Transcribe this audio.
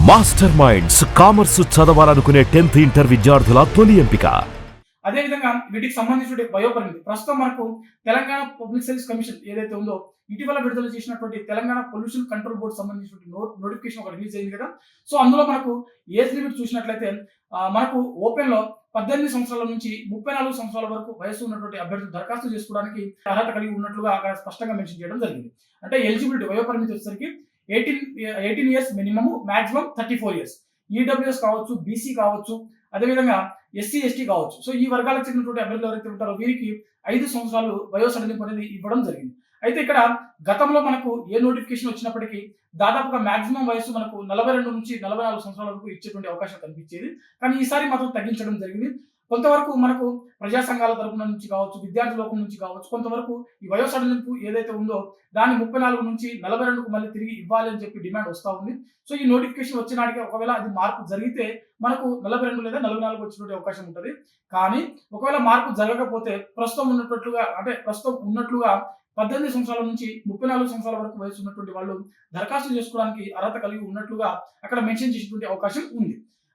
Master minds commerce చదవాలనుకునే 10th inter విద్యార్థుల తొలి ఎంపిక. అదేవిధంగా వీటికి సంబంధించిన వయోపరిమితి ప్రస్తుతం మనకు తెలంగాణ పబ్లిక్ సర్వీస్ కమిషన్ ఏదైతే ఉందో ఇటీవల విడుదల చేసినటువంటి తెలంగాణ పొల్యూషన్ కంట్రోల్ బోర్డు సంబంధించిన నోటిఫికేషన్ ఒక రిలీజ్ అయింది కదా. సో అందులో మనకు ఏజ్ లిమిట్ చూసినట్లయితే మనకు ఓపెన్ లో 18 సంవత్సరాల నుంచి 34 సంవత్సరాల వరకు వయసు ఉన్నటువంటి అభ్యర్థులు దరఖాస్తు చేసుకోవడానికి అర్హత కలిగి ఉన్నట్లుగా అక్కడ స్పష్టంగా మెన్షన్ చేయడం జరిగింది. అంటే ఎలిజిబిలిటీ వయోపరిమితి వచ్చేసరికి 18 years minimum, maximum 34 years. EWS కావచ్చు, బీసీ కావచ్చు, అదేవిధంగా ఎస్సీ, ఎస్టీ కావచ్చు. సో ఈ వర్గాలకు చెందినటువంటి అభ్యర్థులు ఎవరైతే ఉంటారో వీరికి 5 సంవత్సరాలు వయో సడలింపు అనేది ఇవ్వడం జరిగింది. అయితే ఇక్కడ గతంలో మనకు ఏ నోటిఫికేషన్ వచ్చినప్పటికీ దాదాపుగా మాక్సిమం వయసు మనకు 42 నుంచి 44 సంవత్సరాల వరకు ఇచ్చేటువంటి అవకాశం కనిపించేది. కానీ ఈసారి మాత్రం తగ్గించడం జరిగింది. కొంతవరకు మనకు ప్రజా సంఘాల తరపున నుంచి కావచ్చు, విద్యార్థి లోకం నుంచి కావచ్చు, కొంతవరకు ఈ వయో సడలింపు ఏదైతే ఉందో దాన్ని 34 నుంచి 42కు మళ్ళీ తిరిగి ఇవ్వాలి అని చెప్పి డిమాండ్ వస్తూ ఉంది. సో ఈ నోటిఫికేషన్ వచ్చినాటికి ఒకవేళ అది మార్పు జరిగితే మనకు 42 లేదా 44 వచ్చినటువంటి అవకాశం ఉంటుంది. కానీ ఒకవేళ మార్పు జరగకపోతే ప్రస్తుతం ఉన్నట్లుగా 18 సంవత్సరాల నుంచి 34 సంవత్సరాల వరకు వయసు ఉన్నటువంటి వాళ్ళు దరఖాస్తు చేసుకోవడానికి అర్హత కలిగి ఉన్నట్లుగా అక్కడ మెన్షన్ చేసేటువంటి అవకాశం ఉంది.